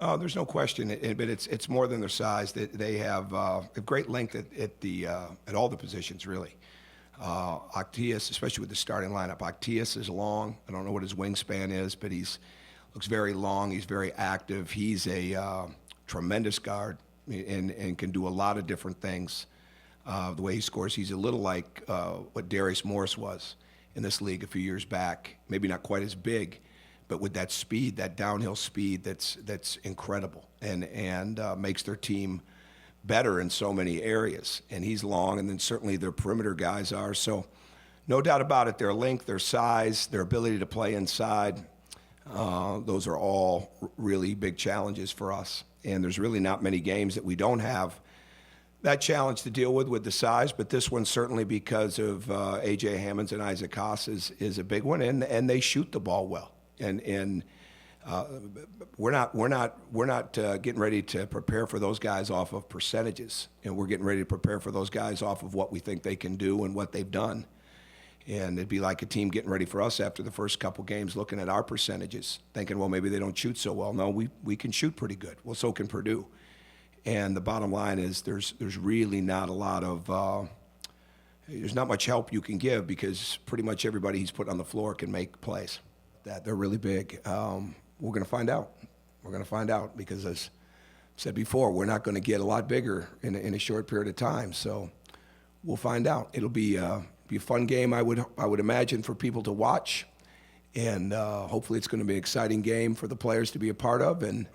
There's no question, but it's more than their size. They have a great length at all the positions, really. Octius, especially with the starting lineup, Octius is long. I don't know what his wingspan is, but looks very long. He's very active. He's a tremendous guard and can do a lot of different things. The way he scores, he's a little like what Darius Morris was in this league a few years back. Maybe not quite as big, but with that speed, that downhill speed, that's incredible, and makes their team better in so many areas. And he's long, and then certainly their perimeter guys are. So, no doubt about it, their length, their size, their ability to play inside, those are all really big challenges for us. And there's really not many games that we don't have that challenge to deal with the size, but this one certainly because of A.J. Hammonds and Isaac Haas is a big one, and they shoot the ball well. And we're not getting ready to prepare for those guys off of percentages, and we're getting ready to prepare for those guys off of what we think they can do and what they've done. And it'd be like a team getting ready for us after the first couple games, looking at our percentages, thinking, well, maybe they don't shoot so well. No, we can shoot pretty good. Well, so can Purdue. And the bottom line is there's really not a lot of there's not much help you can give because pretty much everybody he's put on the floor can make plays. That they're really big. We're going to find out. We're going to find out because, as I said before, we're not going to get a lot bigger in a short period of time. So we'll find out. It'll be a fun game, I would imagine, for people to watch, and hopefully it's going to be an exciting game for the players to be a part of, and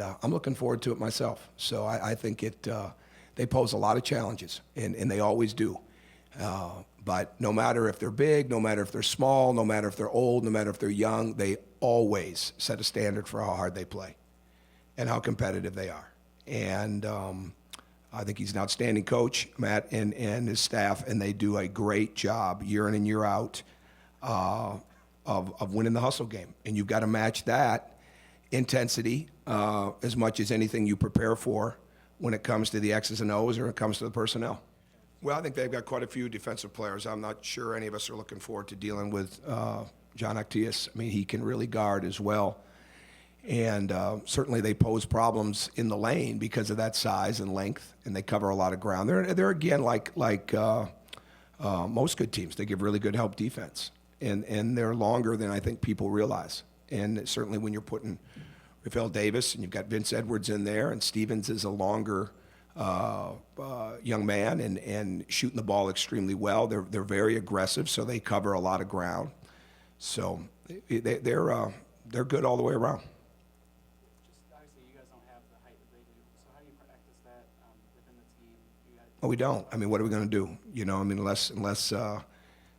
I'm looking forward to it myself. So I think they pose a lot of challenges, and they always do. But no matter if they're big, no matter if they're small, no matter if they're old, no matter if they're young, they always set a standard for how hard they play and how competitive they are. And I think he's an outstanding coach, Matt, and his staff, and they do a great job year in and year out of winning the hustle game. And you've got to match that intensity as much as anything you prepare for when it comes to the X's and O's or when it comes to the personnel. Well, I think they've got quite a few defensive players. I'm not sure any of us are looking forward to dealing with John Octius. I mean, he can really guard as well. And certainly they pose problems in the lane because of that size and length, and they cover a lot of ground. They're again, like most good teams. They give really good help defense. And they're longer than I think people realize. And certainly when you're putting Rafael Davis and you've got Vince Edwards in there, and Stevens is a longer young man and shooting the ball extremely well. They're very aggressive, so they cover a lot of ground. So they're good all the way around. Just obviously, you guys don't have the height that they do. So how do you practice that within the team? Well, we don't. I mean, what are we going to do? You know, I mean, unless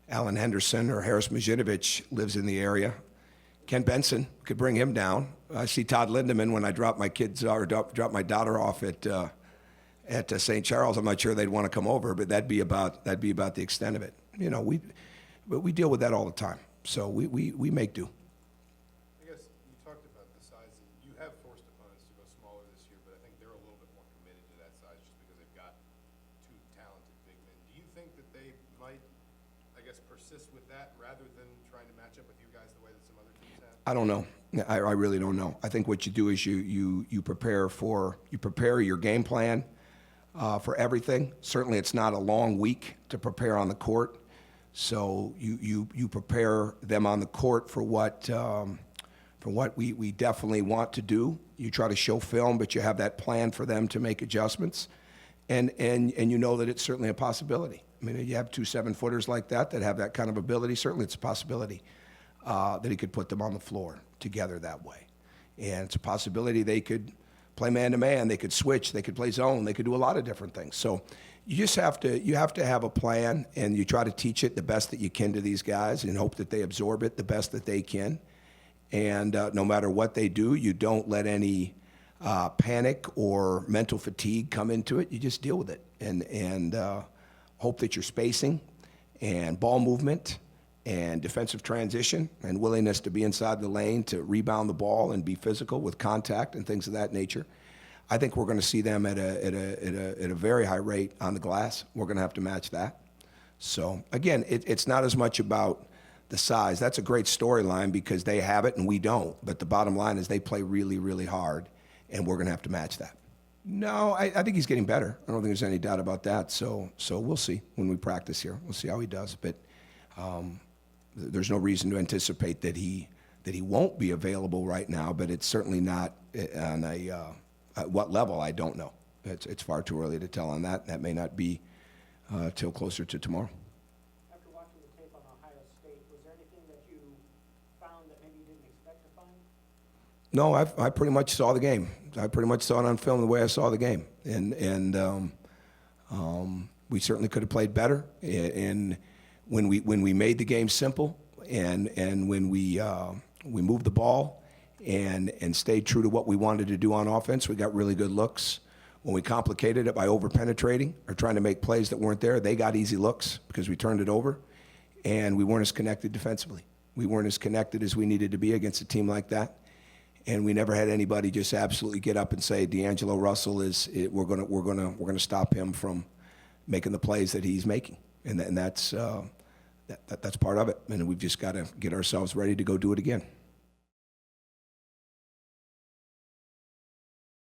Alan Henderson or Harris Majinovich lives in the area. Ken Benson could bring him down. I see Todd Lindemann when I drop my kids or drop my daughter off at St. Charles. I'm not sure they'd want to come over, but that'd be about the extent of it. You know, we deal with that all the time. So we make do. I guess you talked about the size. You have forced opponents to go smaller this year, but I think they're a little bit more committed to that size just because they've got two talented big men. Do you think that they might, I guess, persist with that rather than trying to match up with you guys the way that some other teams have? I don't know. I really don't know. I think what you do is you prepare your game plan for everything. Certainly, it's not a long week to prepare on the court. So you prepare them on the court for what we definitely want to do. You try to show film, but you have that plan for them to make adjustments, and you know that it's certainly a possibility. I mean, you have two 7-footers like that have that kind of ability. Certainly, it's a possibility that he could put them on the floor together that way, and it's a possibility they could play man-to-man, they could switch, they could play zone, they could do a lot of different things. So you just have to have a plan, and you try to teach it the best that you can to these guys and hope that they absorb it the best that they can. And no matter what they do, you don't let any panic or mental fatigue come into it. You just deal with it and hope that your spacing and ball movement and defensive transition and willingness to be inside the lane to rebound the ball and be physical with contact and things of that nature. I think we're going to see them at a very high rate on the glass. We're going to have to match that. So again, it's not as much about the size. That's a great storyline because they have it and we don't. But the bottom line is they play really, really hard, and we're going to have to match that. No, I think he's getting better. I don't think there's any doubt about that. So we'll see when we practice here. We'll see how he does. But there's no reason to anticipate that he won't be available right now. But it's certainly not on at what level, I don't know. It's far too early to tell on that. That may not be till closer to tomorrow. After watching the tape on Ohio State, was there anything that you found that maybe you didn't expect to find? No, I pretty much saw the game. I pretty much saw it on film the way I saw the game, and we certainly could have played better. And when we made the game simple, and when we moved the ball and stayed true to what we wanted to do on offense, we got really good looks. When we complicated it by over-penetrating or trying to make plays that weren't there, they got easy looks because we turned it over, and we weren't as connected defensively. We weren't as connected as we needed to be against a team like that. And we never had anybody just absolutely get up and say D'Angelo Russell we're gonna stop him from making the plays that he's making, and that's part of it. And we've just got to get ourselves ready to go do it again.